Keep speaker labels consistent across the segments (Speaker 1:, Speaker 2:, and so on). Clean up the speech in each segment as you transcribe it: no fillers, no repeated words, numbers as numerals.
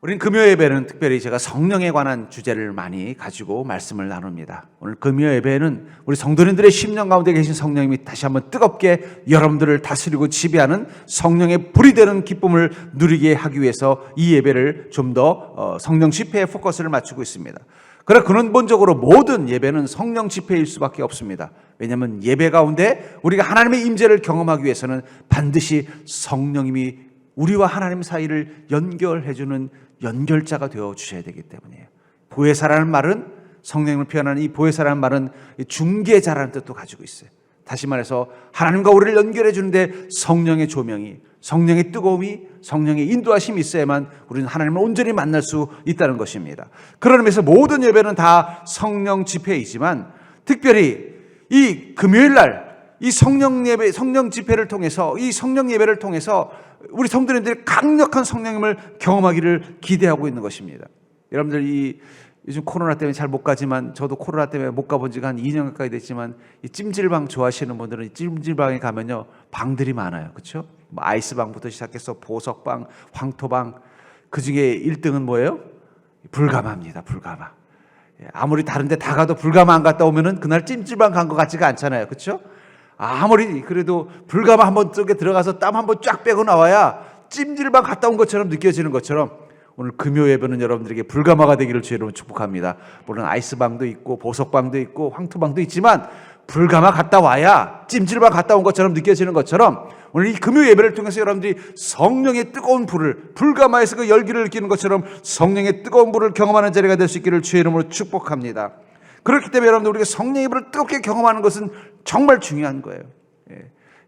Speaker 1: 우린 금요 예배는 특별히 제가 성령에 관한 주제를 많이 가지고 말씀을 나눕니다. 오늘 금요 예배는 우리 성도님들의 심령 가운데 계신 성령님이 다시 한번 뜨겁게 여러분들을 다스리고 지배하는 성령의 불이 되는 기쁨을 누리게 하기 위해서 이 예배를 좀 더 성령 집회에 포커스를 맞추고 있습니다. 그러나 근본적으로 모든 예배는 성령 집회일 수밖에 없습니다. 왜냐하면 예배 가운데 우리가 하나님의 임재를 경험하기 위해서는 반드시 성령님이 우리와 하나님 사이를 연결해주는 연결자가 되어 주셔야 되기 때문이에요. 보혜사라는 말은, 성령님을 표현하는 이 보혜사라는 말은 중개자라는 뜻도 가지고 있어요. 다시 말해서 하나님과 우리를 연결해 주는데 성령의 조명이, 성령의 뜨거움이, 성령의 인도하심이 있어야만 우리는 하나님을 온전히 만날 수 있다는 것입니다. 그런 의미에서 모든 예배는 다 성령 집회이지만 특별히 이 금요일 날 이 성령 예배, 성령 집회를 통해서, 이 성령 예배를 통해서 우리 성도님들이 강력한 성령님을 경험하기를 기대하고 있는 것입니다. 여러분들 요즘 코로나 때문에 잘 못 가지만, 저도 코로나 때문에 못 가본 지가 한 2년 가까이 됐지만, 이 찜질방 좋아하시는 분들은 이 찜질방에 가면요 방들이 많아요. 그렇죠? 뭐 아이스방부터 시작해서 보석방, 황토방, 그 중에 1등은 뭐예요? 불가마입니다. 불가마. 아무리 다른 데 다 가도 불가마 안 갔다 오면은 그날 찜질방 간 것 같지가 않잖아요. 그렇죠? 아무리 그래도 불가마 한번 속에 들어가서 땀 한번 쫙 빼고 나와야 찜질방 갔다 온 것처럼 느껴지는 것처럼 오늘 금요 예배는 여러분들에게 불가마가 되기를 주의 이름으로 축복합니다. 물론 아이스방도 있고 보석방도 있고 황토방도 있지만 불가마 갔다 와야 찜질방 갔다 온 것처럼 느껴지는 것처럼 오늘 이 금요 예배를 통해서 여러분들이 성령의 뜨거운 불을, 불가마에서 그 열기를 느끼는 것처럼 성령의 뜨거운 불을 경험하는 자리가 될 수 있기를 주의 이름으로 축복합니다. 그렇기 때문에 여러분들 우리가 성령의 불을 뜨겁게 경험하는 것은 정말 중요한 거예요.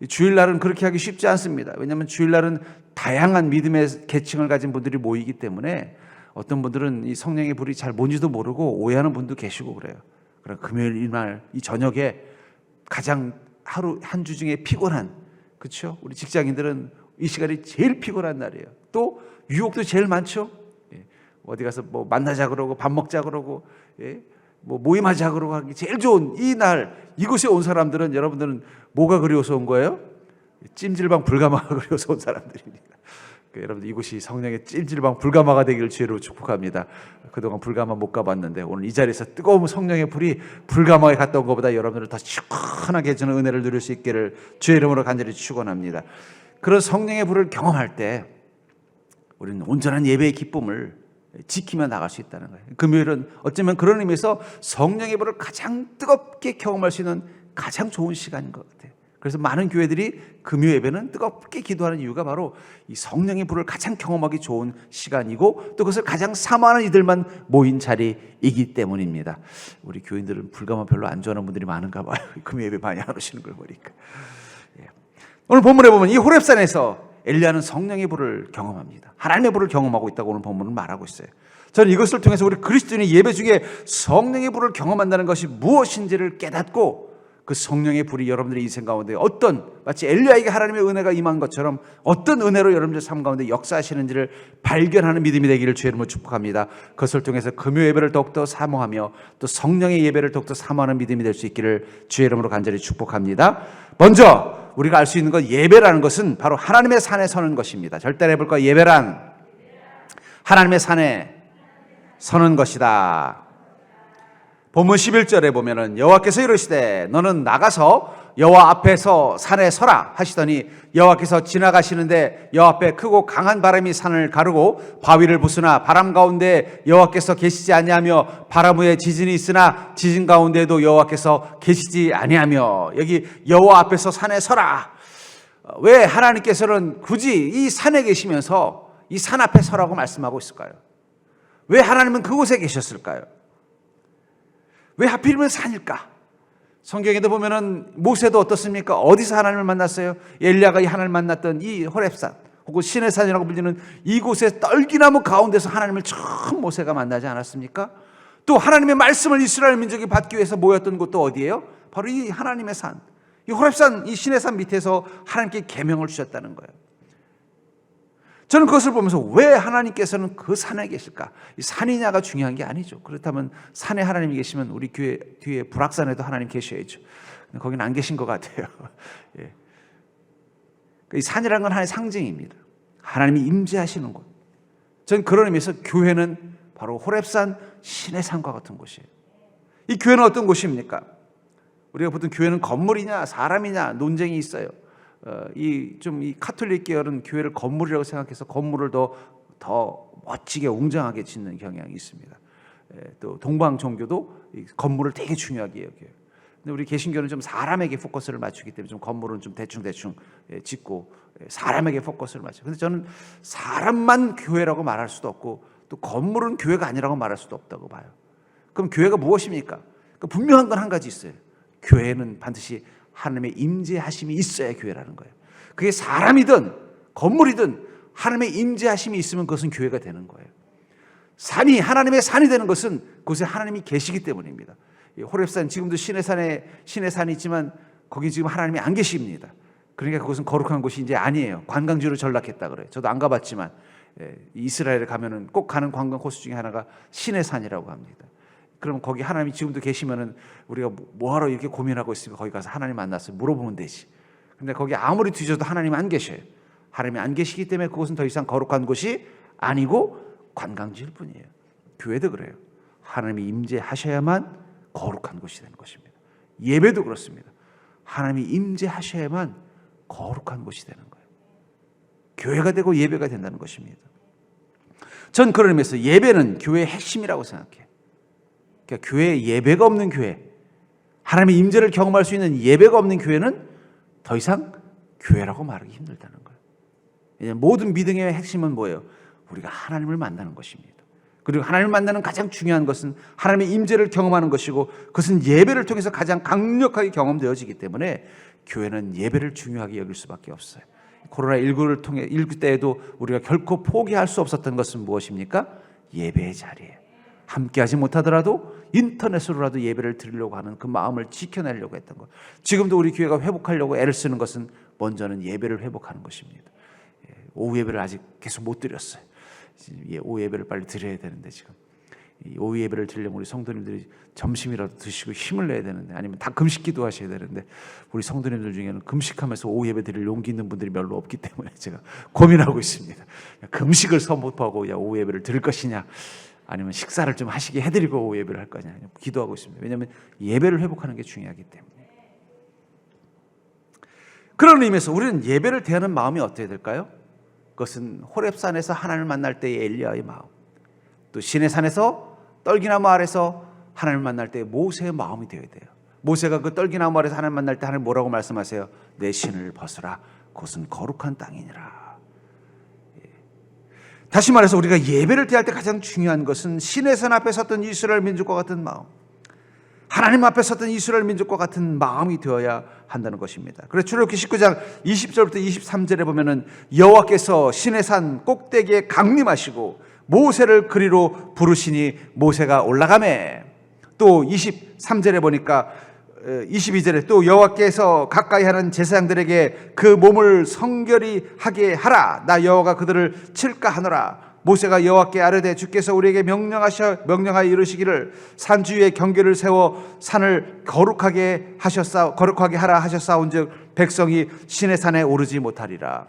Speaker 1: 주일날은 그렇게 하기 쉽지 않습니다. 왜냐하면 주일날은 다양한 믿음의 계층을 가진 분들이 모이기 때문에 어떤 분들은 이 성령의 불이 잘 뭔지도 모르고 오해하는 분도 계시고 그래요. 그러나 금요일 날 이 저녁에 가장 하루 한 주 중에 피곤한, 그렇죠? 우리 직장인들은 이 시간이 제일 피곤한 날이에요. 또 유혹도 제일 많죠. 어디 가서 뭐 만나자 그러고 밥 먹자 그러고 뭐 모임하자 그러고 하기 제일 좋은 이 날, 이곳에 온 사람들은 여러분들은 뭐가 그리워서 온 거예요? 찜질방 불가마가 그리워서 온 사람들입니다. 여러분들 이곳이 성령의 찜질방 불가마가 되기를 주로 축복합니다. 그동안 불가마 못 가봤는데 오늘 이 자리에서 뜨거운 성령의 불이 불가마에 갔다 온 것보다 여러분들을 더 시원하게 해주는 은혜를 누릴 수 있기를 주의 이름으로 간절히 축원합니다. 그런 성령의 불을 경험할 때 우리는 온전한 예배의 기쁨을 지키며 나갈 수 있다는 거예요. 금요일은 어쩌면 그런 의미에서 성령의 불을 가장 뜨겁게 경험할 수 있는 가장 좋은 시간인 것 같아요. 그래서 많은 교회들이 금요 예배는 뜨겁게 기도하는 이유가 바로 이 성령의 불을 가장 경험하기 좋은 시간이고 또 그것을 가장 사모하는 이들만 모인 자리이기 때문입니다. 우리 교인들은 불가마 별로 안 좋아하는 분들이 많은가 봐요. 금요 예배 많이 안 오시는 걸 보니까. 오늘 본문에 보면 이 호렙산에서 엘리야는 성령의 불을 경험합니다. 하나님의 불을 경험하고 있다고 오늘 본문은 말하고 있어요. 저는 이것을 통해서 우리 그리스도인이 예배 중에 성령의 불을 경험한다는 것이 무엇인지를 깨닫고 그 성령의 불이 여러분들의 인생 가운데 마치 엘리야에게 하나님의 은혜가 임한 것처럼 어떤 은혜로 여러분들 삶 가운데 역사하시는지를 발견하는 믿음이 되기를 주의 이름으로 축복합니다. 그것을 통해서 금요 예배를 더욱더 사모하며 또 성령의 예배를 더욱더 사모하는 믿음이 될 수 있기를 주의 이름으로 간절히 축복합니다. 먼저 우리가 알 수 있는 것, 예배라는 것은 바로 하나님의 산에 서는 것입니다. 절대 해볼까? 예배란 하나님의 산에 서는 것이다. 본문 11절에 보면은 여호와께서 이르시되 너는 나가서 여호와 앞에서 산에 서라 하시더니 여호와께서 지나가시는데 여호와 앞에 크고 강한 바람이 산을 가르고 바위를 부수나 바람 가운데 여호와께서 계시지 아니하며 바람 후에 지진이 있으나 지진 가운데도 여호와께서 계시지 아니하며, 여기 여호와 앞에서 산에 서라. 왜 하나님께서는 굳이 이 산에 계시면서 이 산 앞에 서라고 말씀하고 있을까요? 왜 하나님은 그곳에 계셨을까요? 왜 하필이면 산일까? 성경에도 보면은 모세도 어떻습니까? 어디서 하나님을 만났어요? 엘리야가 이 하나님을 만났던 이 호렙산 혹은 신의 산이라고 불리는 이곳에 떨기나무 가운데서 하나님을 처음 모세가 만나지 않았습니까? 또 하나님의 말씀을 이스라엘 민족이 받기 위해서 모였던 곳도 어디예요? 바로 이 하나님의 산, 이 호렙산, 이 신의 산 밑에서 하나님께 계명을 주셨다는 거예요. 저는 그것을 보면서 왜 하나님께서는 그 산에 계실까? 이 산이냐가 중요한 게 아니죠. 그렇다면 산에 하나님이 계시면 우리 교회 뒤에 불악산에도 하나님 계셔야죠. 거기는 안 계신 것 같아요. 예. 이 산이라는 건 하나의 상징입니다. 하나님이 임재하시는 곳. 전 그런 의미에서 교회는 바로 호렙산 신의 산과 같은 곳이에요. 이 교회는 어떤 곳입니까? 우리가 보통 교회는 건물이냐 사람이냐 논쟁이 있어요. 이 카톨릭 계열은 교회를 건물이라고 생각해서 건물을 더 멋지게 웅장하게 짓는 경향이 있습니다. 또 동방 종교도 건물을 되게 중요하게 여겨요. 근데 우리 개신교는 좀 사람에게 포커스를 맞추기 때문에 좀 건물은 좀 대충 짓고 사람에게 포커스를 맞춰요. 근데 저는 사람만 교회라고 말할 수도 없고 또 건물은 교회가 아니라고 말할 수도 없다고 봐요. 그럼 교회가 무엇입니까? 분명한 건 한 가지 있어요. 교회는 반드시 하나님의 임재하심이 있어야 교회라는 거예요. 그게 사람이든 건물이든 하나님의 임재하심이 있으면 그것은 교회가 되는 거예요. 산이 하나님의 산이 되는 것은 그곳에 하나님이 계시기 때문입니다. 호렙산 지금도 신의 산이 있지만 거기 지금 하나님이 안 계십니다. 그러니까 그것은 거룩한 곳이 이제 아니에요. 관광지로 전락했다 그래요. 저도 안 가봤지만 이스라엘에 가면은 꼭 가는 관광 코스 중에 하나가 신의 산이라고 합니다. 그럼 거기 하나님이 지금도 계시면은 우리가 뭐하러 이렇게 고민하고 있으면 거기 가서 하나님 만나서 물어보면 되지. 근데 거기 아무리 뒤져도 하나님 안 계셔요. 하나님이 안 계시기 때문에 그것은 더 이상 거룩한 곳이 아니고 관광지일 뿐이에요. 교회도 그래요. 하나님이 임재하셔야만 거룩한 곳이 되는 것입니다. 예배도 그렇습니다. 하나님이 임재하셔야만 거룩한 곳이 되는 거예요. 교회가 되고 예배가 된다는 것입니다. 전 그런 의미에서 예배는 교회의 핵심이라고 생각해요. 그러니까 교회에 예배가 없는 교회, 하나님의 임재를 경험할 수 있는 예배가 없는 교회는 더 이상 교회라고 말하기 힘들다는 거예요. 왜냐하면 모든 믿음의 핵심은 뭐예요? 우리가 하나님을 만나는 것입니다. 그리고 하나님을 만나는 가장 중요한 것은 하나님의 임재를 경험하는 것이고 그것은 예배를 통해서 가장 강력하게 경험되어지기 때문에 교회는 예배를 중요하게 여길 수밖에 없어요. 코로나19를 통해 19 때에도 우리가 결코 포기할 수 없었던 것은 무엇입니까? 예배의 자리예요. 함께하지 못하더라도 인터넷으로라도 예배를 드리려고 하는 그 마음을 지켜내려고 했던 것. 지금도 우리 교회가 회복하려고 애를 쓰는 것은 먼저는 예배를 회복하는 것입니다. 오후 예배를 아직 계속 못 드렸어요. 오후 예배를 빨리 드려야 되는데 지금 오후 예배를 드리려면 우리 성도님들이 점심이라도 드시고 힘을 내야 되는데 아니면 다 금식 기도하셔야 되는데 우리 성도님들 중에는 금식하면서 오후 예배 드릴 용기 있는 분들이 별로 없기 때문에 제가 고민하고 있습니다. 금식을 선포하고 오후 예배를 드릴 것이냐 아니면 식사를 좀 하시게 해드리고 오후 예배를 할 거냐 기도하고 있습니다. 왜냐하면 예배를 회복하는 게 중요하기 때문에. 그런 의미에서 우리는 예배를 대하는 마음이 어떻게 될까요? 그것은 호렙산에서 하나님을 만날 때의 엘리야의 마음, 또 시내산에서 떨기나무 아래서 하나님을 만날 때의 모세의 마음이 되어야 돼요. 모세가 그 떨기나무 아래서 하나님을 만날 때 하나님 뭐라고 말씀하세요? 내 신을 벗으라. 그것은 거룩한 땅이니라. 다시 말해서 우리가 예배를 대할 때 가장 중요한 것은 시내산 앞에 섰던 이스라엘 민족과 같은 마음, 하나님 앞에 섰던 이스라엘 민족과 같은 마음이 되어야 한다는 것입니다. 그래서 출애굽기 19장 20절부터 23절에 보면은 여호와께서 시내산 꼭대기에 강림하시고 모세를 그리로 부르시니 모세가 올라가매. 또 23절에 보니까 22절에 또 여호와께서 가까이 하는 제사장들에게 그 몸을 성결히 하게 하라. 나 여호와가 그들을 칠까 하노라. 모세가 여호와께 아뢰되 주께서 우리에게 명령하여 이르시기를 산 주위에 경계를 세워 산을 거룩하게 하라 하셨사온즉 백성이 시내 산에 오르지 못하리라.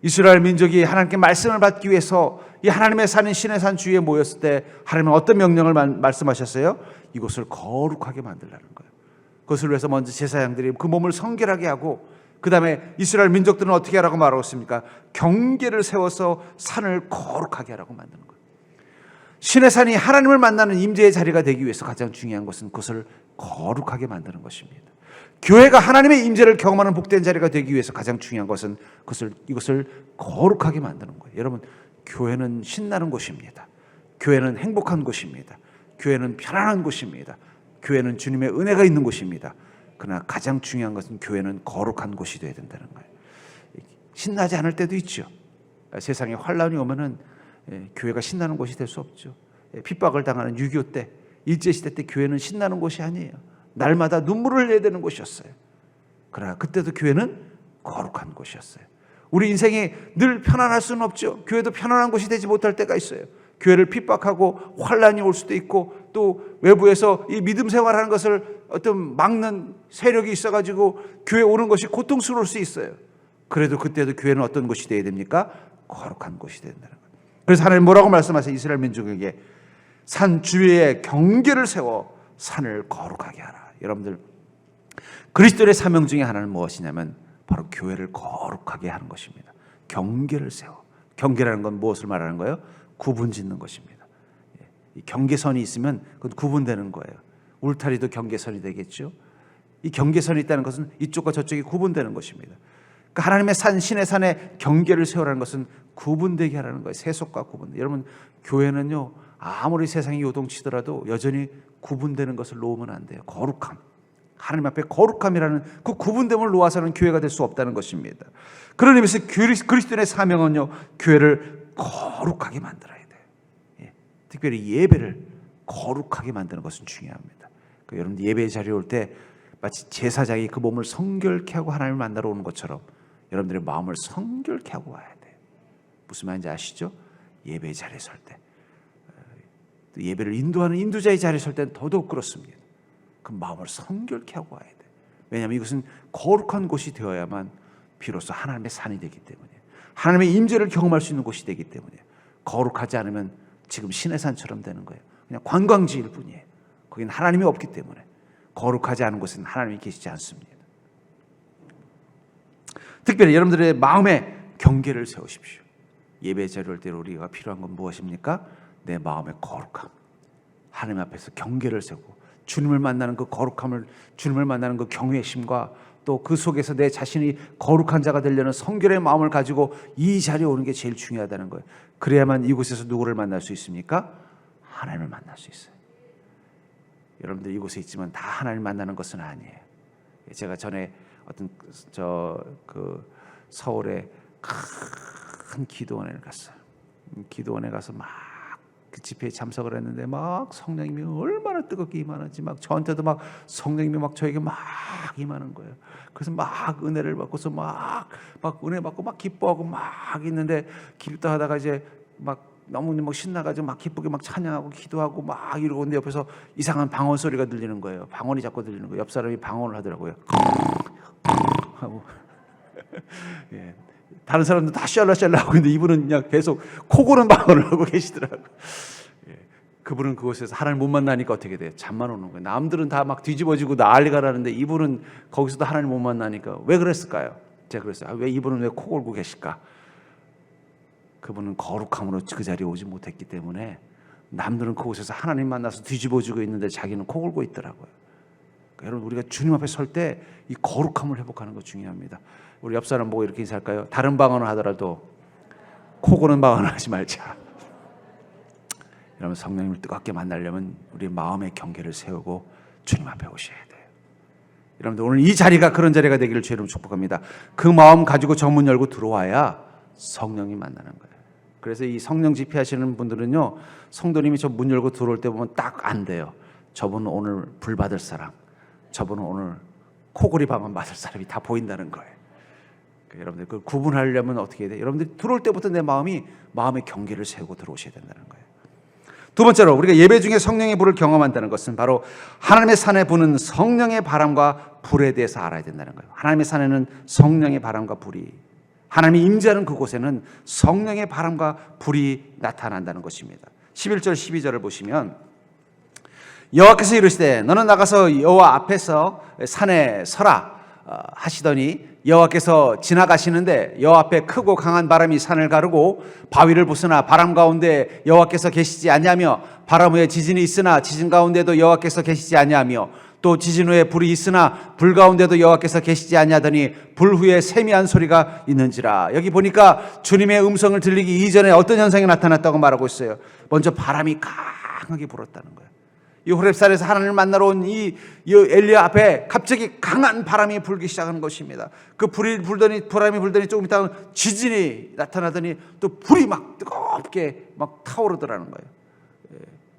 Speaker 1: 이스라엘 민족이 하나님께 말씀을 받기 위해서 이 하나님의 산인 시내 산 주위에 모였을 때 하나님은 어떤 명령을 말씀하셨어요? 이곳을 거룩하게 만들라는 거예요. 그것을 위해서 먼저 제사장들이 그 몸을 성결하게 하고 그 다음에 이스라엘 민족들은 어떻게 하라고 말하고 있습니까? 경계를 세워서 산을 거룩하게 하라고 만드는 거예요. 신의 산이 하나님을 만나는 임재의 자리가 되기 위해서 가장 중요한 것은 그것을 거룩하게 만드는 것입니다. 교회가 하나님의 임재를 경험하는 복된 자리가 되기 위해서 가장 중요한 것은 이것을 거룩하게 만드는 거예요. 여러분, 교회는 신나는 곳입니다. 교회는 행복한 곳입니다. 교회는 편안한 곳입니다. 교회는 주님의 은혜가 있는 곳입니다. 그러나 가장 중요한 것은 교회는 거룩한 곳이 되어야 된다는 거예요. 신나지 않을 때도 있죠. 세상에 환란이 오면은 교회가 신나는 곳이 될 수 없죠. 핍박을 당하는 6.25 때, 일제시대 때 교회는 신나는 곳이 아니에요. 날마다 눈물을 흘려야 되는 곳이었어요. 그러나 그때도 교회는 거룩한 곳이었어요. 우리 인생이 늘 편안할 수는 없죠. 교회도 편안한 곳이 되지 못할 때가 있어요. 교회를 핍박하고 환란이 올 수도 있고 또 외부에서 이 믿음 생활하는 것을 어떤 막는 세력이 있어가지고 교회 오는 것이 고통스러울 수 있어요. 그래도 그때도 교회는 어떤 곳이 되어야 됩니까? 거룩한 곳이 된다는 거예요. 그래서 하나님 뭐라고 말씀하세요? 이스라엘 민족에게 산 주위에 경계를 세워 산을 거룩하게 하라. 여러분들, 그리스도의 사명 중에 하나는 무엇이냐면 바로 교회를 거룩하게 하는 것입니다. 경계를 세워. 경계라는 건 무엇을 말하는 거예요? 구분 짓는 것입니다. 이 경계선이 있으면 그건 구분되는 거예요. 울타리도 경계선이 되겠죠. 이 경계선이 있다는 것은 이쪽과 저쪽이 구분되는 것입니다. 그러니까 하나님의 산, 신의 산에 경계를 세우라는 것은 구분되게 하라는 거예요. 세속과 구분. 여러분, 교회는요, 아무리 세상이 요동치더라도 여전히 구분되는 것을 놓으면 안 돼요. 거룩함. 하나님 앞에 거룩함이라는 그 구분됨을 놓아서는 교회가 될 수 없다는 것입니다. 그런 의미에서 그리스도인의 사명은요, 교회를 거룩하게 만들어야 돼요. 예. 특별히 예배를 거룩하게 만드는 것은 중요합니다. 여러분, 예배 자리에 올 때 마치 제사장이 그 몸을 성결케 하고 하나님을 만나러 오는 것처럼 여러분들의 마음을 성결케 하고 와야 돼요. 무슨 말인지 아시죠? 예배 자리에 설 때, 예배를 인도하는 인도자의 자리에 설 때는 더더욱 그렇습니다. 그 마음을 성결케 하고 와야 돼요. 왜냐하면 이것은 거룩한 곳이 되어야만 비로소 하나님의 산이 되기 때문에, 하나님의 임재를 경험할 수 있는 곳이 되기 때문에, 거룩하지 않으면 지금 신의 산처럼 되는 거예요. 그냥 관광지일 뿐이에요. 거기는 하나님이 없기 때문에. 거룩하지 않은 곳은 하나님이 계시지 않습니다. 특별히 여러분들의 마음에 경계를 세우십시오. 예배 자리에 올 때 우리가 필요한 건 무엇입니까? 내 마음의 거룩함. 하나님 앞에서 경계를 세우고 주님을 만나는 그 거룩함을, 주님을 만나는 그 경외심과 또 그 속에서 내 자신이 거룩한 자가 되려는 성결의 마음을 가지고 이 자리에 오는 게 제일 중요하다는 거예요. 그래야만 이곳에서 누구를 만날 수 있습니까? 하나님을 만날 수 있어요. 여러분들 이곳에 있지만 다 하나님 만나는 것은 아니에요. 제가 전에 어떤 서울에 큰 기도원에 갔어요. 기도원에 가서 막 그 집회에 참석을 했는데 막 성령님이 얼마나 뜨겁게 임하는지, 막 저한테도 막 성령님이 막 저에게 막 임하는 거예요. 그래서 막 은혜를 받고서 막 은혜 받고 막 기뻐하고 막 있는데, 기도하다가 이제 막 너무 막 신나가지고 막 기쁘게 막 찬양하고 기도하고 막 이러고 있는데 옆에서 이상한 방언 소리가 들리는 거예요. 방언이 자꾸 들리는 거예요. 옆 사람이 방언을 하더라고요. 하고 예. 다른 사람들 다 샬라샬라 하고 있는데 이분은 그냥 계속 코 고는 방언을 하고 계시더라고요. 예. 그분은 그곳에서 하나님 못 만나니까 어떻게 돼요? 잠만 오는 거예요. 남들은 다 막 뒤집어지고 난리가 나는데 이분은 거기서도 하나님 못 만나니까 왜 그랬을까요? 제가 그랬어요. 왜 이분은 왜 코 골고 계실까? 그분은 거룩함으로 그 자리에 오지 못했기 때문에 남들은 그곳에서 하나님 만나서 뒤집어지고 있는데 자기는 코 골고 있더라고요. 그러니까 여러분, 우리가 주님 앞에 설 때 이 거룩함을 회복하는 거 중요합니다. 우리 옆 사람 보고 이렇게 인사할까요? 다른 방언을 하더라도 코 고는 방언을 하지 말자. 여러분, 성령님을 뜨겁게 만나려면 우리 마음의 경계를 세우고 주님 앞에 오셔야 돼요. 여러분들, 오늘 이 자리가 그런 자리가 되기를 주의 이름으로 축복합니다. 그 마음 가지고 정문 열고 들어와야 성령이 만나는 거예요. 그래서 이 성령 집회하시는 분들은요, 성도님이 저 문 열고 들어올 때 보면 딱 안 돼요. 저분은 오늘 불 받을 사람, 저분은 오늘 코골이 방언 받을 사람이 다 보인다는 거예요. 그러니까 여러분들 그걸 구분하려면 어떻게 해야 돼요? 여러분들 들어올 때부터 내 마음의 경계를 세우고 들어오셔야 된다는 거예요. 두 번째로, 우리가 예배 중에 성령의 불을 경험한다는 것은 바로 하나님의 산에 부는 성령의 바람과 불에 대해서 알아야 된다는 거예요. 하나님의 산에는 성령의 바람과 불이, 하나님이 임재하는 그곳에는 성령의 바람과 불이 나타난다는 것입니다. 11절 12절을 보시면 여호와께서 이르시되 너는 나가서 여호와 앞에서 산에 서라 하시더니, 여호와께서 지나가시는데 여호와 앞에 크고 강한 바람이 산을 가르고 바위를 부수나 바람 가운데 여호와께서 계시지 아니하며, 바람 후에 지진이 있으나 지진 가운데도 여호와께서 계시지 아니하며, 또 지진 후에 불이 있으나 불 가운데도 여호와께서 계시지 아니하더니 불 후에 세미한 소리가 있는지라. 여기 보니까 주님의 음성을 들리기 이전에 어떤 현상이 나타났다고 말하고 있어요. 먼저 바람이 강하게 불었다는 거예요. 이 호렙산에서 하나님을 만나러 온 이 엘리야 앞에 갑자기 강한 바람이 불기 시작하는 것입니다. 그 바람이 불더니 조금 있다가 지진이 나타나더니 또 불이 막 뜨겁게 막 타오르더라는 거예요.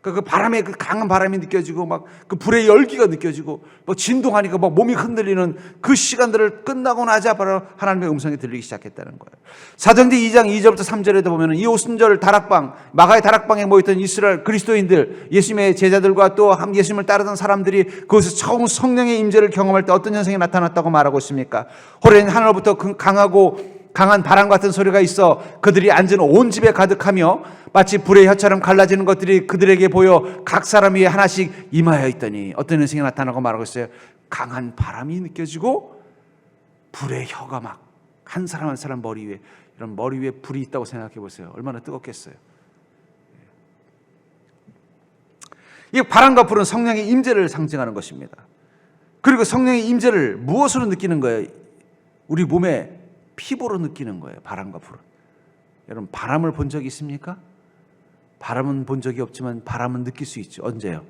Speaker 1: 그 바람에, 그 강한 바람이 느껴지고 막 그 불의 열기가 느껴지고 막 진동하니까 막 몸이 흔들리는 그 시간들을 끝나고 나자 바로 하나님의 음성이 들리기 시작했다는 거예요. 사도행전 2장 2절부터 3절에도 보면 이 오순절 다락방, 마가의 다락방에 모였던 이스라엘 그리스도인들, 예수님의 제자들과 또 예수님을 따르던 사람들이 그곳에서 처음 성령의 임재를 경험할 때 어떤 현상이 나타났다고 말하고 있습니까? 호련히 하늘로부터 강하고 강한 바람 같은 소리가 있어 그들이 앉은 온 집에 가득하며 마치 불의 혀처럼 갈라지는 것들이 그들에게 보여 각 사람 위에 하나씩 임하여 있더니 어떤 현상이 나타나고 말하고 있어요. 강한 바람이 느껴지고 불의 혀가 막 한 사람 한 사람 머리 위에, 이런 머리 위에 불이 있다고 생각해 보세요. 얼마나 뜨겁겠어요. 이 바람과 불은 성령의 임재를 상징하는 것입니다. 그리고 성령의 임재를 무엇으로 느끼는 거예요? 우리 몸의 피부로 느끼는 거예요. 바람과 불은. 여러분, 바람을 본 적이 있습니까? 바람은 본 적이 없지만 바람은 느낄 수 있죠. 언제요?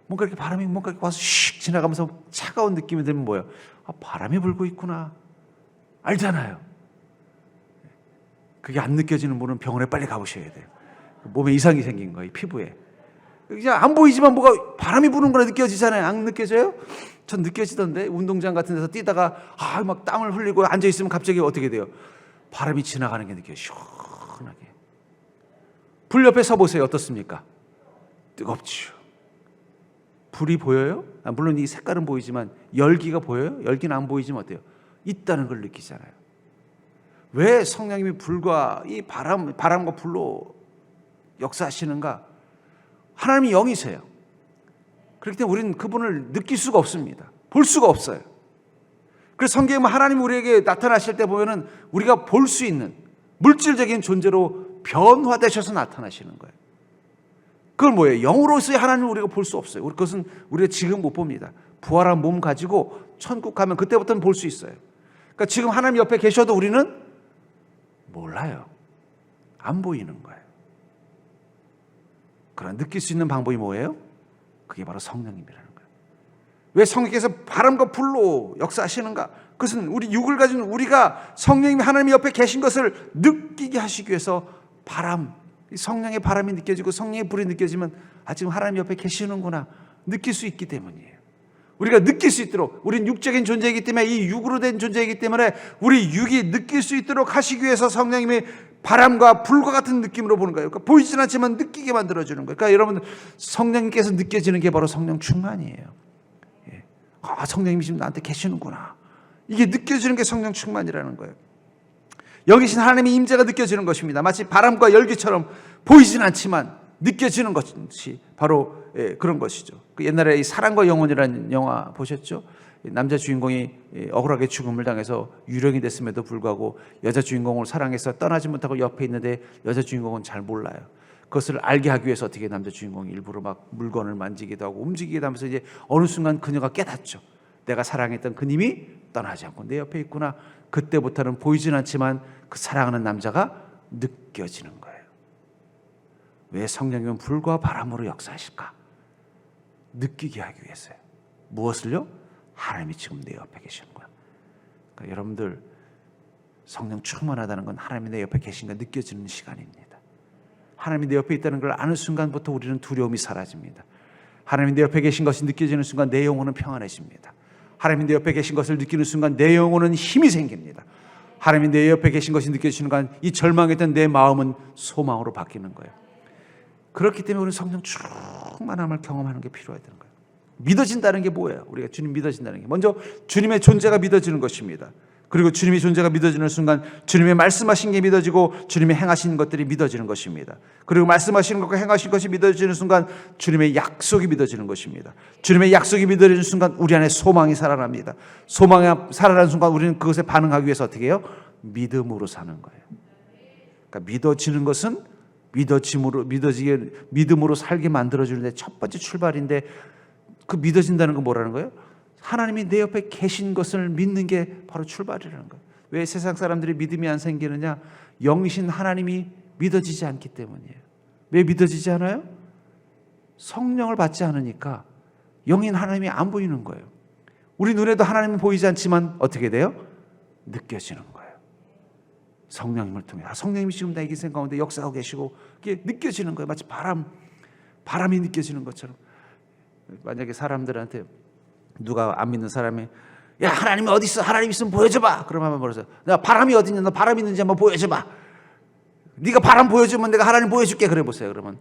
Speaker 1: 뭔가 이렇게 바람이 뭔가 이렇게 와서 슉 지나가면서 차가운 느낌이 들면 뭐예요? 아, 바람이 불고 있구나. 알잖아요. 그게 안 느껴지는 분은 병원에 빨리 가보셔야 돼요. 몸에 이상이 생긴 거예요. 피부에. 그냥 안 보이지만 뭐가 바람이 부는 거라 느껴지잖아요. 안 느껴져요? 전 느껴지던데. 운동장 같은 데서 뛰다가 막 땀을 흘리고 앉아있으면 갑자기 어떻게 돼요? 바람이 지나가는 게 느껴요. 시원하게. 불 옆에 서보세요. 어떻습니까? 뜨겁죠. 불이 보여요? 물론 이 색깔은 보이지만 열기가 보여요? 열기는 안 보이지만 어때요? 있다는 걸 느끼잖아요. 왜 성령님이 불과 이 바람과 불로 역사하시는가? 하나님이 영이세요. 그렇기 때문에 우리는 그분을 느낄 수가 없습니다. 볼 수가 없어요. 그래서 성경에 하나님이 우리에게 나타나실 때 보면은 우리가 볼 수 있는 물질적인 존재로 변화되셔서 나타나시는 거예요. 그건 뭐예요? 영으로서의 하나님을 우리가 볼 수 없어요. 그것은 우리가 지금 못 봅니다. 부활한 몸 가지고 천국 가면 그때부터는 볼 수 있어요. 그러니까 지금 하나님 옆에 계셔도 우리는 몰라요. 안 보이는 거예요. 그러나 느낄 수 있는 방법이 뭐예요? 그게 바로 성령님이라는 거예요. 왜 성령께서 바람과 불로 역사하시는가? 그것은 우리 육을 가진 우리가 성령님이 하나님 옆에 계신 것을 느끼게 하시기 위해서 성령의 바람이 느껴지고 성령의 불이 느껴지면 지금 하나님 옆에 계시는구나 느낄 수 있기 때문이에요. 우리가 느낄 수 있도록, 우리는 육적인 존재이기 때문에, 이 육으로 된 존재이기 때문에 우리 육이 느낄 수 있도록 하시기 위해서 성령님이 바람과 불과 같은 느낌으로 보는 거예요. 그러니까 보이진 않지만 느끼게 만들어주는 거예요. 그러니까 여러분, 성령님께서 느껴지는 게 바로 성령 충만이에요. 성령님이 지금 나한테 계시는구나. 이게 느껴지는 게 성령 충만이라는 거예요. 여기 계신 하나님의 임재가 느껴지는 것입니다. 마치 바람과 열기처럼 보이진 않지만 느껴지는 것이 바로 그런 것이죠. 그 옛날에 이 사랑과 영혼이라는 영화 보셨죠? 남자 주인공이 억울하게 죽음을 당해서 유령이 됐음에도 불구하고 여자 주인공을 사랑해서 떠나지 못하고 옆에 있는데 여자 주인공은 잘 몰라요. 그것을 알게 하기 위해서 어떻게 남자 주인공이 일부러 막 물건을 만지기도 하고 움직이기도 하면서 이제 어느 순간 그녀가 깨닫죠. 내가 사랑했던 그님이 떠나지 않고 내 옆에 있구나. 그때부터는 보이진 않지만 그 사랑하는 남자가 느껴지는 거예요. 왜 성령님은 불과 바람으로 역사하실까? 느끼게 하기 위해서요. 무엇을요? 하나님이 지금 내 옆에 계시는 거야. 그러니까 여러분들 성령 충만하다는 건 하나님이 내 옆에 계신 거 느껴지는 시간입니다. 하나님이 내 옆에 있다는 걸 아는 순간부터 우리는 두려움이 사라집니다. 하나님이 내 옆에 계신 것이 느껴지는 순간 내 영혼은 평안해집니다. 하나님이 내 옆에 계신 것을 느끼는 순간 내 영혼은 힘이 생깁니다. 하나님이 내 옆에 계신 것이 느껴지는 순간 이 절망했던 내 마음은 소망으로 바뀌는 거예요. 그렇기 때문에 우리는 성령 충만함을 경험하는 게 필요해야 되는 거예요. 믿어진다는 게 뭐예요? 우리가 주님 믿어진다는 게 먼저 주님의 존재가 믿어지는 것입니다. 그리고 주님의 존재가 믿어지는 순간 주님의 말씀하신 게 믿어지고 주님의 행하신 것들이 믿어지는 것입니다. 그리고 말씀하시는 것과 행하신 것이 믿어지는 순간 주님의 약속이 믿어지는 것입니다. 주님의 약속이 믿어지는 순간 우리 안에 소망이 살아납니다. 소망이 살아나는 순간 우리는 그것에 반응하기 위해서 어떻게 해요? 믿음으로 사는 거예요. 그러니까 믿어지는 것은 믿음으로 살게 만들어주는데 첫 번째 출발인데 그 믿어진다는 건 뭐라는 거예요? 하나님이 내 옆에 계신 것을 믿는 게 바로 출발이라는 거예요. 왜 세상 사람들이 믿음이 안 생기느냐? 영이신 하나님이 믿어지지 않기 때문이에요. 왜 믿어지지 않아요? 성령을 받지 않으니까 영인 하나님이 안 보이는 거예요. 우리 눈에도 하나님은 보이지 않지만 어떻게 돼요? 느껴지는 거예요. 성령님을 통해 성령님이 지금 나의 인생 가운데 역사하고 계시고 그게 느껴지는 거예요. 마치 바람이 느껴지는 것처럼. 만약에 사람들한테 누가 안 믿는 사람이 야 하나님이 어디 있어? 하나님 있으면 보여줘봐. 그러면 한번 물어서 내가 바람이 어디 있냐? 너 바람 있는지 한번 보여줘봐. 네가 바람 보여주면 내가 하나님 보여줄게. 그래 보세요. 그러면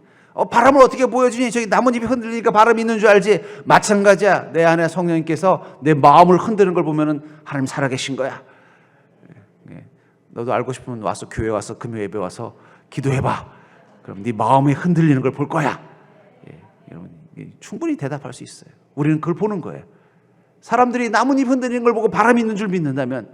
Speaker 1: 바람을 어떻게 보여주니? 저기 나뭇잎이 흔들리니까 바람이 있는 줄 알지. 마찬가지야. 내 안에 성령님께서 내 마음을 흔드는 걸 보면은 하나님 살아계신 거야. 너도 알고 싶으면 와서 교회 와서 금요 예배 와서 기도해봐. 그럼 네 마음이 흔들리는 걸 볼 거야. 여러분 충분히 대답할 수 있어요. 우리는 그걸 보는 거예요. 사람들이 나뭇잎 흔들리는 걸 보고 바람이 있는 줄 믿는다면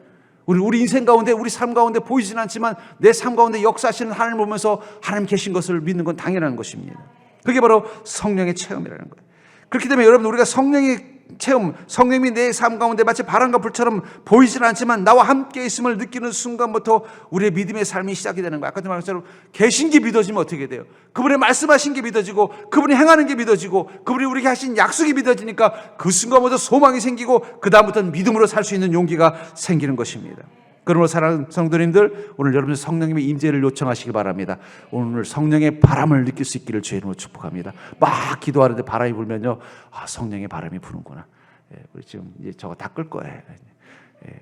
Speaker 1: 우리 인생 가운데 우리 삶 가운데 보이진 않지만 내 삶 가운데 역사하시는 하나님을 보면서 하나님 계신 것을 믿는 건 당연한 것입니다. 그게 바로 성령의 체험이라는 거예요. 그렇기 때문에 여러분 우리가 성령의 체험, 성령이 내 삶 가운데 마치 바람과 불처럼 보이진 않지만 나와 함께 있음을 느끼는 순간부터 우리의 믿음의 삶이 시작이 되는 거예요. 아까도 말한 것처럼 계신 게 믿어지면 어떻게 돼요? 그분의 말씀하신 게 믿어지고 그분이 행하는 게 믿어지고 그분이 우리에게 하신 약속이 믿어지니까 그 순간부터 소망이 생기고 그 다음부터는 믿음으로 살 수 있는 용기가 생기는 것입니다. 그러므로 사랑하는 성도님들, 오늘 여러분 성령님의 임재를 요청하시기 바랍니다. 오늘 성령의 바람을 느낄 수 있기를 주의 이름으로 축복합니다. 막 기도하는데 바람이 불면요, 성령의 바람이 부는구나. 우리 지금 이제 저거 다 끌 거예요.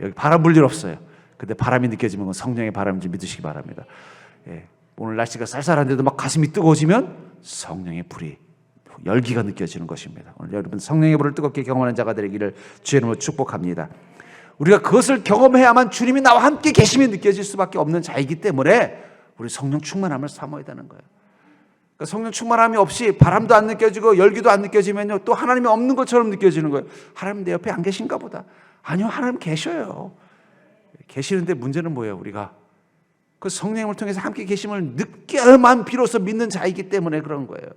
Speaker 1: 여기 바람 불 일 없어요. 근데 바람이 느껴지면 그건 성령의 바람인지 믿으시기 바랍니다. 오늘 날씨가 쌀쌀한데도 막 가슴이 뜨거워지면 성령의 불이, 열기가 느껴지는 것입니다. 오늘 여러분 성령의 불을 뜨겁게 경험하는 자가 되기를 주의 이름으로 축복합니다. 우리가 그것을 경험해야만 주님이 나와 함께 계심이 느껴질 수밖에 없는 자이기 때문에 우리 성령 충만함을 사모해야 되는 거예요. 그러니까 성령 충만함이 없이 바람도 안 느껴지고 열기도 안 느껴지면요, 또 하나님이 없는 것처럼 느껴지는 거예요. 하나님 내 옆에 안 계신가 보다. 아니요, 하나님 계셔요. 계시는데 문제는 뭐예요? 우리가 그 성령을 통해서 함께 계심을 느껴야만 비로소 믿는 자이기 때문에 그런 거예요.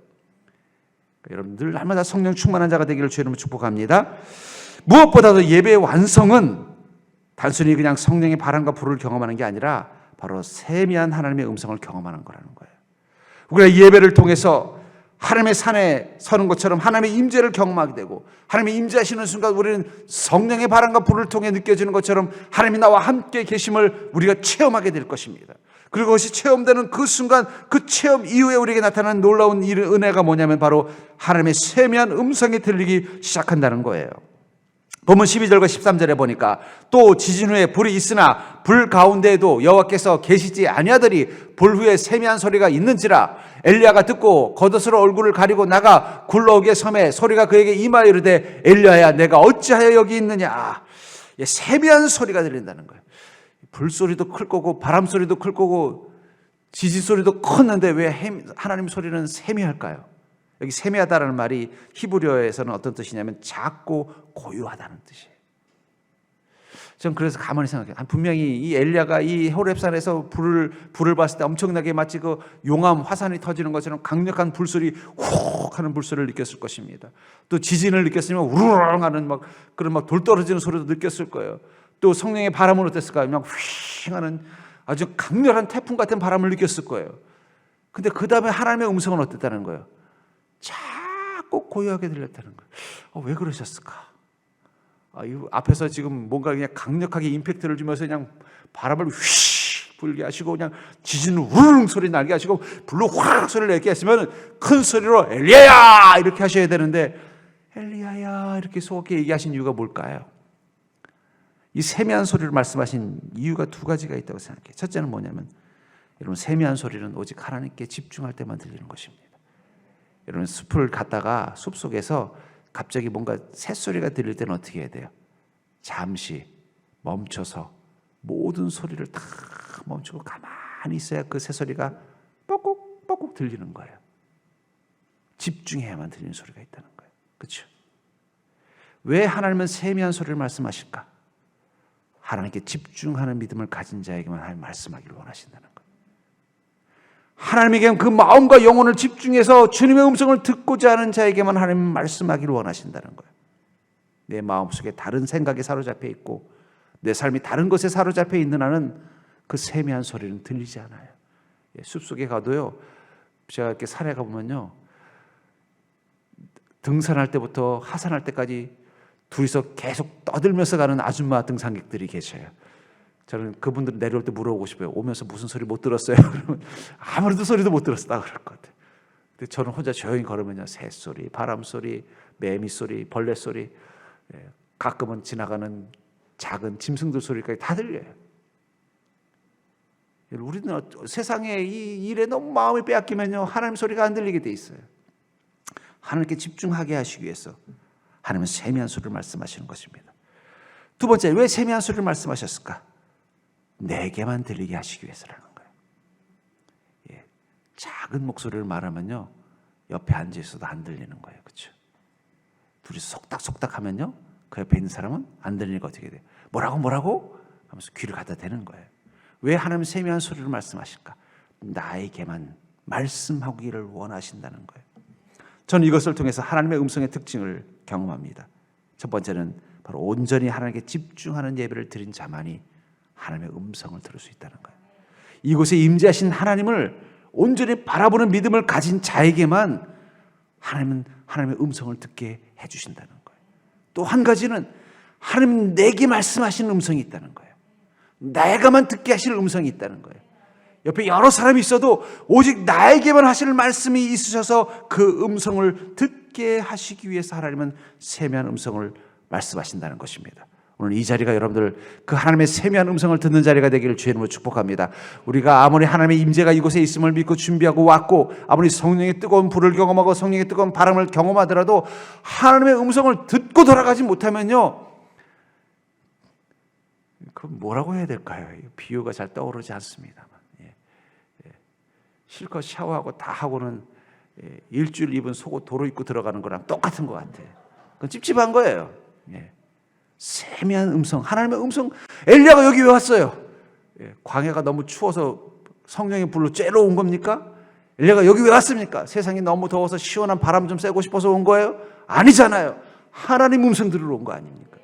Speaker 1: 그러니까 여러분 늘 날마다 성령 충만한 자가 되기를 주의 이름으로 축복합니다. 무엇보다도 예배의 완성은 단순히 그냥 성령의 바람과 불을 경험하는 게 아니라 바로 세미한 하나님의 음성을 경험하는 거라는 거예요. 우리가 예배를 통해서 하나님의 산에 서는 것처럼 하나님의 임재를 경험하게 되고 하나님의 임재하시는 순간 우리는 성령의 바람과 불을 통해 느껴지는 것처럼 하나님이 나와 함께 계심을 우리가 체험하게 될 것입니다. 그리고 그것이 체험되는 그 순간 그 체험 이후에 우리에게 나타나는 놀라운 은혜가 뭐냐면 바로 하나님의 세미한 음성이 들리기 시작한다는 거예요. 본문 12절과 13절에 보니까 또 지진 후에 불이 있으나 불 가운데에도 여호와께서 계시지 아니하더니 불 후에 세미한 소리가 있는지라 엘리야가 듣고 겉옷으로 얼굴을 가리고 나가 굴러오게 섬에 소리가 그에게 임하여 이르되 엘리야야 내가 어찌하여 여기 있느냐. 세미한 소리가 들린다는 거예요. 불소리도 클 거고 바람 소리도 클 거고 지진 소리도 컸는데 왜 하나님 소리는 세미할까요? 여기 세미하다라는 말이 히브리어에서는 어떤 뜻이냐면 작고 고요하다는 뜻이에요. 전 그래서 가만히 생각해요. 분명히 이 엘리야가 이 호렙산에서 불을 봤을 때 엄청나게 마치 그 용암 화산이 터지는 것처럼 강력한 불소리, 훅 하는 불소리를 느꼈을 것입니다. 또 지진을 느꼈으면 우르르 하는 그런 돌 떨어지는 소리도 느꼈을 거예요. 또 성령의 바람은 어땠을까요? 그냥 휘 하는 아주 강렬한 태풍 같은 바람을 느꼈을 거예요. 근데 그 다음에 하나님의 음성은 어땠다는 거예요? 자꾸 고요하게 들렸다는 거예요. 왜 그러셨을까? 이 앞에서 지금 뭔가 그냥 강력하게 임팩트를 주면서 그냥 바람을 휘 불게 하시고 그냥 지진 우릉 소리 나게 하시고 불로 확 소리를 내게 했으면 큰 소리로 엘리야야 이렇게 하셔야 되는데 엘리야야 이렇게 소극게 얘기하신 이유가 뭘까요? 이 세미한 소리를 말씀하신 이유가 두 가지가 있다고 생각해요. 첫째는 뭐냐면 여러분 세미한 소리는 오직 하나님께 집중할 때만 들리는 것입니다. 여러분 숲을 갔다가 숲속에서 갑자기 뭔가 새소리가 들릴 때는 어떻게 해야 돼요? 잠시 멈춰서 모든 소리를 다 멈추고 가만히 있어야 그 새소리가 뻑꾹 들리는 거예요. 집중해야만 들리는 소리가 있다는 거예요. 그렇죠? 왜 하나님은 세미한 소리를 말씀하실까? 하나님께 집중하는 믿음을 가진 자에게만 하나님 말씀하기를 원하신다는 거예요. 하나님에게는 그 마음과 영혼을 집중해서 주님의 음성을 듣고자 하는 자에게만 하나님 말씀하기를 원하신다는 거예요. 내 마음속에 다른 생각에 사로잡혀 있고 내 삶이 다른 것에 사로잡혀 있는 한은 그 세미한 소리는 들리지 않아요. 숲속에 가도요, 제가 이렇게 산에 가보면요, 등산할 때부터 하산할 때까지 둘이서 계속 떠들면서 가는 아줌마 등산객들이 계셔요. 저는 그분들 내려올 때 물어보고 싶어요. 오면서 무슨 소리 못 들었어요? 그러면 아무래도 소리도 못 들었다 그럴 것 같아요. 근데 저는 혼자 조용히 걸으면요, 새소리, 바람소리, 매미소리, 벌레소리, 가끔은 지나가는 작은 짐승들 소리까지 다 들려요. 우리는 세상에 이 일에 너무 마음이 빼앗기면요, 하나님 소리가 안 들리게 돼 있어요. 하나님께 집중하게 하시기 위해서 하나님은 세미한 소리를 말씀하시는 것입니다. 두 번째, 왜 세미한 소리를 말씀하셨을까? 내게만 들리게 하시기 위해서라는 거예요. 예. 작은 목소리를 말하면요, 옆에 앉아 있어도 안 들리는 거예요. 그렇죠? 둘이 속닥속닥 하면요, 그 옆에 있는 사람은 안 들리니까 어떻게 돼요? 뭐라고? 하면서 귀를 갖다 대는 거예요. 왜 하나님 세미한 소리를 말씀하실까? 나에게만 말씀하기를 원하신다는 거예요. 저는 이것을 통해서 하나님의 음성의 특징을 경험합니다. 첫 번째는 바로 온전히 하나님께 집중하는 예배를 드린 자만이 하나님의 음성을 들을 수 있다는 거예요. 이곳에 임재하신 하나님을 온전히 바라보는 믿음을 가진 자에게만 하나님은 하나님의 음성을 듣게 해주신다는 거예요. 또 한 가지는 하나님 내게 말씀하시는 음성이 있다는 거예요. 내가만 듣게 하시는 음성이 있다는 거예요. 옆에 여러 사람이 있어도 오직 나에게만 하시는 말씀이 있으셔서 그 음성을 듣게 하시기 위해서 하나님은 세미한 음성을 말씀하신다는 것입니다. 오늘 이 자리가 여러분들 그 하나님의 세미한 음성을 듣는 자리가 되기를 주의 이름으로 축복합니다. 우리가 아무리 하나님의 임재가 이곳에 있음을 믿고 준비하고 왔고, 아무리 성령의 뜨거운 불을 경험하고 성령의 뜨거운 바람을 경험하더라도 하나님의 음성을 듣고 돌아가지 못하면요, 그럼 뭐라고 해야 될까요? 비유가 잘 떠오르지 않습니다만, 실컷 샤워하고 다 하고는 일주일 입은 속옷 도로 입고 들어가는 거랑 똑같은 것 같아요. 그건 찝찝한 거예요. 세미한 음성, 하나님의 음성. 엘리야가 여기 왜 왔어요? 광야가 너무 추워서 성령의 불로 쬐러 온 겁니까? 엘리야가 여기 왜 왔습니까? 세상이 너무 더워서 시원한 바람 좀 쐬고 싶어서 온 거예요? 아니잖아요. 하나님 음성 들으러 온 거 아닙니까?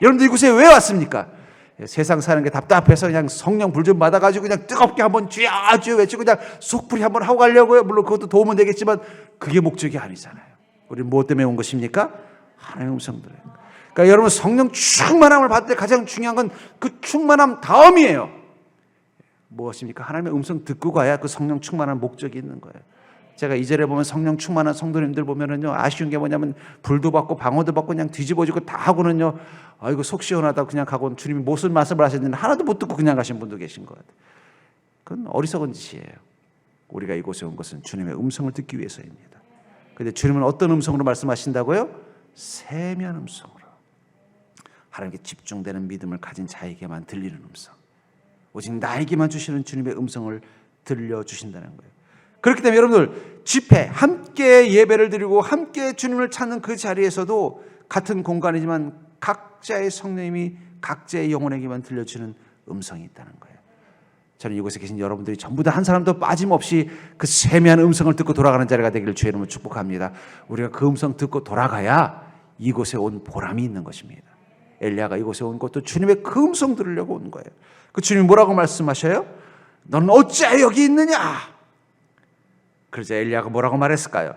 Speaker 1: 여러분들 이곳에 왜 왔습니까? 세상 사는 게 답답해서 그냥 성령 불 좀 받아가지고 그냥 뜨겁게 한번 쥐야 외치고 그냥 속풀이 한번 하고 가려고요. 물론 그것도 도움은 되겠지만 그게 목적이 아니잖아요. 우리는 무엇 때문에 온 것입니까? 하나님의 음성 들어요. 그러니까 여러분 성령 충만함을 받을 때 가장 중요한 건 그 충만함 다음이에요. 무엇입니까? 하나님의 음성 듣고 가야 그 성령 충만한 목적이 있는 거예요. 제가 이 절에 보면 성령 충만한 성도님들 보면은요, 아쉬운 게 뭐냐면 불도 받고 방어도 받고 그냥 뒤집어지고 다 하고는요, 아이고 속 시원하다 그냥 가고 주님이 무슨 말씀을 하셨는지 하나도 못 듣고 그냥 가신 분도 계신 것 같아요. 그건 어리석은 짓이에요. 우리가 이곳에 온 것은 주님의 음성을 듣기 위해서입니다. 그런데 주님은 어떤 음성으로 말씀하신다고요? 세미한 음성으로. 하나님께 집중되는 믿음을 가진 자에게만 들리는 음성. 오직 나에게만 주시는 주님의 음성을 들려주신다는 거예요. 그렇기 때문에 여러분들 집회, 함께 예배를 드리고 함께 주님을 찾는 그 자리에서도 같은 공간이지만 각자의 성령님이 각자의 영혼에게만 들려주는 음성이 있다는 거예요. 저는 이곳에 계신 여러분들이 전부 다 한 사람도 빠짐없이 그 세미한 음성을 듣고 돌아가는 자리가 되기를 주의 이름으로 축복합니다. 우리가 그 음성 듣고 돌아가야 이곳에 온 보람이 있는 것입니다. 엘리야가 이곳에 온 것도 주님의 그 음성 들으려고 온 거예요. 그 주님이 뭐라고 말씀하셔요? 너는 어찌하여 여기 있느냐? 그러자 엘리야가 뭐라고 말했을까요?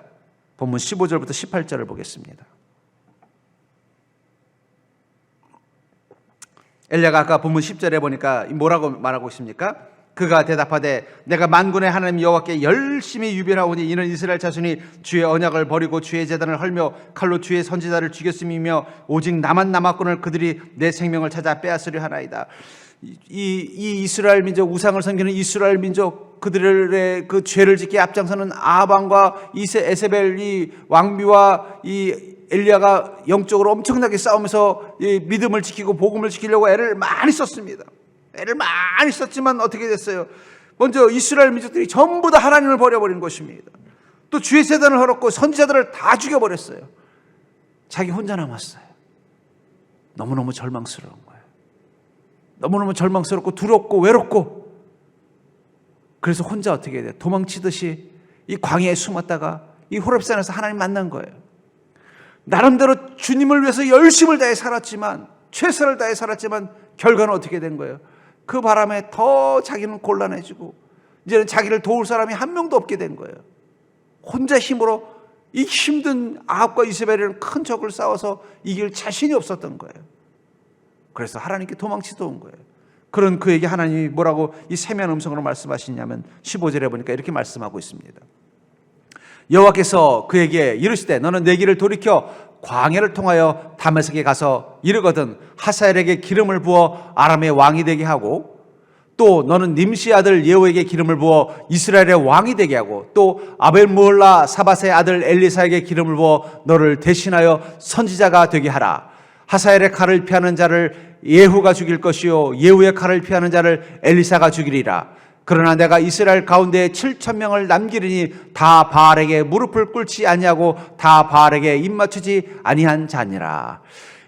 Speaker 1: 본문 15절부터 18절을 보겠습니다. 엘리야가 아까 본문 10절에 보니까 뭐라고 말하고 있습니까? 그가 대답하되 내가 만군의 하나님 여호와께 열심히 유별하오니 이는 이스라엘 자손이 주의 언약을 버리고 주의 제단을 헐며 칼로 주의 선지자를 죽였음이며 오직 나만 남았거늘 그들이 내 생명을 찾아 빼앗으려 하나이다. 이 이스라엘 민족, 우상을 섬기는 이스라엘 민족, 그들의 그 죄를 짓게 앞장서는 아방과 에세벨 이 왕비와 이 엘리야가 영적으로 엄청나게 싸우면서 이 믿음을 지키고 복음을 지키려고 애를 많이 썼습니다. 애를 많이 썼지만 어떻게 됐어요? 먼저 이스라엘 민족들이 전부 다 하나님을 버려버린 것입니다. 또 주의 제단을 헐었고 선지자들을 다 죽여버렸어요. 자기 혼자 남았어요. 너무너무 절망스러운 거예요. 너무너무 절망스럽고 두렵고 외롭고, 그래서 혼자 어떻게 해야 돼요? 도망치듯이 이 광야에 숨었다가 이 호렙산에서 하나님 만난 거예요. 나름대로 주님을 위해서 열심을 다해 살았지만, 최선을 다해 살았지만 결과는 어떻게 된 거예요? 그 바람에 더 자기는 곤란해지고 이제는 자기를 도울 사람이 한 명도 없게 된 거예요. 혼자 힘으로 이 힘든 아합과 이세벨이라는 큰 적을 싸워서 이길 자신이 없었던 거예요. 그래서 하나님께 도망치도 온 거예요. 그런 그에게 하나님이 뭐라고 이 세미한 음성으로 말씀하시냐면 15절에 보니까 이렇게 말씀하고 있습니다. 여호와께서 그에게 이르시되 너는 내 길을 돌이켜 광야를 통하여 다메섹에 가서 이르거든 하사엘에게 기름을 부어 아람의 왕이 되게 하고, 또 너는 님시 아들 예후에게 기름을 부어 이스라엘의 왕이 되게 하고, 또 아벨므홀라 사밧의 아들 엘리사에게 기름을 부어 너를 대신하여 선지자가 되게 하라. 하사엘의 칼을 피하는 자를 예후가 죽일 것이요 예후의 칼을 피하는 자를 엘리사가 죽이리라. 그러나 내가 이스라엘 가운데 7,000명을 남기리니 다 바알에게 무릎을 꿇지 아니하고 다 바알에게 입맞추지 아니한 자니라.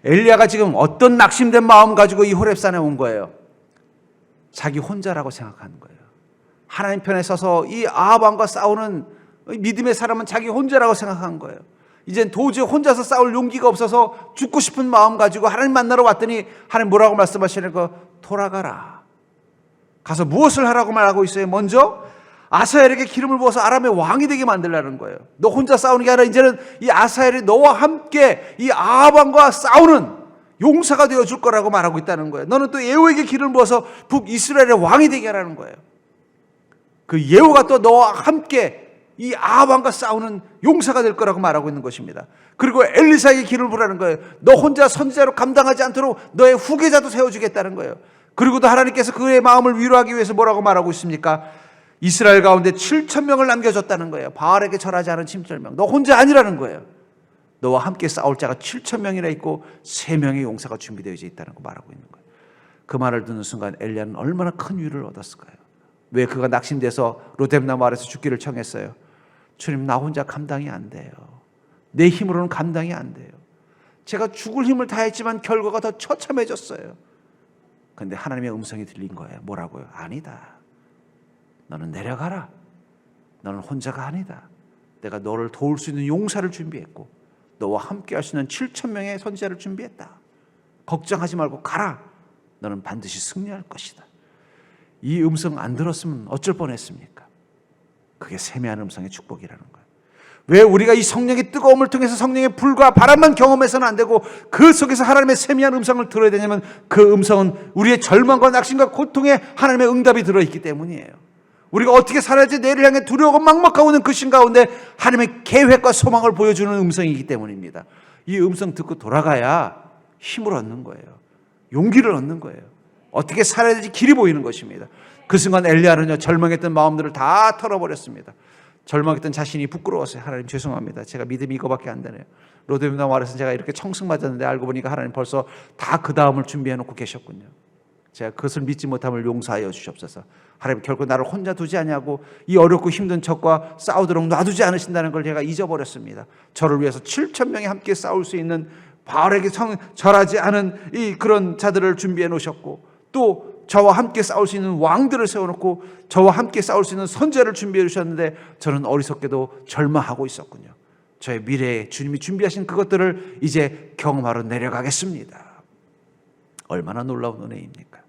Speaker 1: 엘리야가 지금 어떤 낙심된 마음 가지고 이 호렙산에 온 거예요? 자기 혼자라고 생각하는 거예요. 하나님 편에 서서 이 아합 왕과 싸우는 믿음의 사람은 자기 혼자라고 생각한 거예요. 이젠 도저히 혼자서 싸울 용기가 없어서 죽고 싶은 마음 가지고 하나님 만나러 왔더니 하나님 뭐라고 말씀하시는 거? 돌아가라. 가서 무엇을 하라고 말하고 있어요? 먼저 아사엘에게 기름을 부어서 아람의 왕이 되게 만들라는 거예요. 너 혼자 싸우는 게 아니라 이제는 이 아사엘이 너와 함께 이 아합 왕과 싸우는 용사가 되어줄 거라고 말하고 있다는 거예요. 너는 또 예후에게 기름을 부어서 북이스라엘의 왕이 되게 하라는 거예요. 그 예후가 또 너와 함께 이 아합 왕과 싸우는 용사가 될 거라고 말하고 있는 것입니다. 그리고 엘리사에게 기름을 부라는 거예요. 너 혼자 선지자로 감당하지 않도록 너의 후계자도 세워주겠다는 거예요. 그리고도 하나님께서 그의 마음을 위로하기 위해서 뭐라고 말하고 있습니까? 이스라엘 가운데 7,000명을 남겨줬다는 거예요. 바알에게 절하지 않은 7,000명. 너 혼자 아니라는 거예요. 너와 함께 싸울 자가 7,000명이나 있고 3명의 용사가 준비되어 있다는 거 말하고 있는 거예요. 그 말을 듣는 순간 엘리야는 얼마나 큰 위로를 얻었을까요? 왜 그가 낙심돼서 로뎀나무 아래서 죽기를 청했어요? 주님, 나 혼자 감당이 안 돼요. 내 힘으로는 감당이 안 돼요. 제가 죽을 힘을 다했지만 결과가 더 처참해졌어요. 그런데 하나님의 음성이 들린 거예요. 뭐라고요? 아니다. 너는 내려가라. 너는 혼자가 아니다. 내가 너를 도울 수 있는 용사를 준비했고 너와 함께 할 수 있는 7,000명의 선지자를 준비했다. 걱정하지 말고 가라. 너는 반드시 승리할 것이다. 이 음성 안 들었으면 어쩔 뻔했습니까? 그게 세미한 음성의 축복이라는 거예요. 왜 우리가 이 성령의 뜨거움을 통해서 성령의 불과 바람만 경험해서는 안 되고 그 속에서 하나님의 세미한 음성을 들어야 되냐면 그 음성은 우리의 절망과 낙심과 고통에 하나님의 응답이 들어있기 때문이에요. 우리가 어떻게 살아야지 내를 향해 두려워하고 막막하고 있는 그 심 가운데 하나님의 계획과 소망을 보여주는 음성이기 때문입니다. 이 음성 듣고 돌아가야 힘을 얻는 거예요. 용기를 얻는 거예요. 어떻게 살아야 될지 길이 보이는 것입니다. 그 순간 엘리야는요, 절망했던 마음들을 다 털어버렸습니다. 절망했던 자신이 부끄러웠어요. 하나님 죄송합니다. 제가 믿음이 이거밖에 안 되네요. 로뎀나무 아래서 제가 이렇게 청승 맞았는데 알고 보니까 하나님 벌써 다 그 다음을 준비해 놓고 계셨군요. 제가 그것을 믿지 못함을 용서하여 주시옵소서. 하나님 결코 나를 혼자 두지 아니하고 이 어렵고 힘든 적과 싸우도록 놔두지 않으신다는 걸 제가 잊어버렸습니다. 저를 위해서 7,000명이 함께 싸울 수 있는 바알에게 절하지 않은 이 그런 자들을 준비해 놓으셨고 또 저와 함께 싸울 수 있는 왕들을 세워놓고 저와 함께 싸울 수 있는 선지자를 준비해 주셨는데 저는 어리석게도 절망하고 있었군요. 저의 미래에 주님이 준비하신 그것들을 이제 경험하러 내려가겠습니다. 얼마나 놀라운 은혜입니까?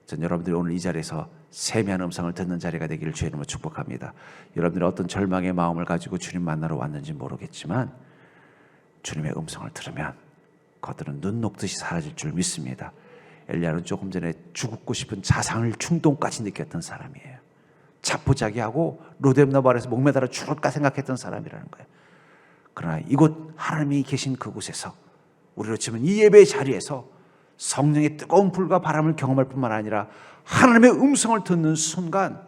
Speaker 1: 전 여러분들이 오늘 이 자리에서 세미한 음성을 듣는 자리가 되기를 주의 이름으로 축복합니다. 여러분들이 어떤 절망의 마음을 가지고 주님 만나러 왔는지 모르겠지만 주님의 음성을 들으면 그것들은 눈 녹듯이 사라질 줄 믿습니다. 엘리야는 조금 전에 죽고 싶은 자상을 충동까지 느꼈던 사람이에요. 자포자기하고 로뎀나무 아래서 목매달아 죽을까 생각했던 사람이라는 거예요. 그러나 이곳 하나님이 계신 그곳에서 우리로 치면 이 예배의 자리에서 성령의 뜨거운 불과 바람을 경험할 뿐만 아니라 하나님의 음성을 듣는 순간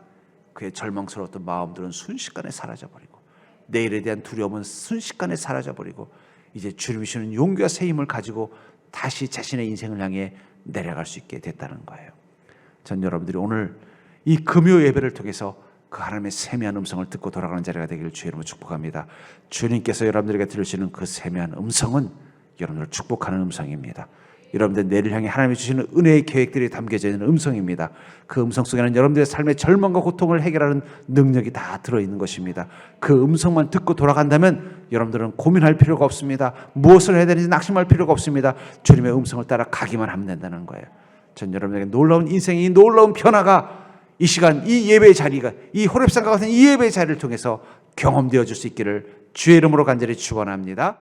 Speaker 1: 그의 절망스러웠던 마음들은 순식간에 사라져버리고 내일에 대한 두려움은 순식간에 사라져버리고 이제 주님이 주시는 용기와 새 힘을 가지고 다시 자신의 인생을 향해 내려갈 수 있게 됐다는 거예요. 전 여러분들이 오늘 이 금요 예배를 통해서 그 하나님의 세미한 음성을 듣고 돌아가는 자리가 되기를 주의 이름으로 축복합니다. 주님께서 여러분들에게 들으시는 그 세미한 음성은 여러분들을 축복하는 음성입니다. 여러분들 내를 향해 하나님이 주시는 은혜의 계획들이 담겨져 있는 음성입니다. 그 음성 속에는 여러분들의 삶의 절망과 고통을 해결하는 능력이 다 들어있는 것입니다. 그 음성만 듣고 돌아간다면 여러분들은 고민할 필요가 없습니다. 무엇을 해야 되는지 낙심할 필요가 없습니다. 주님의 음성을 따라 가기만 하면 된다는 거예요. 전 여러분에게 놀라운 인생의 놀라운 변화가 이 시간 이 예배의 자리가 이 호렙산과 같은 이 예배의 자리를 통해서 경험되어 줄 수 있기를 주의 이름으로 간절히 축원합니다.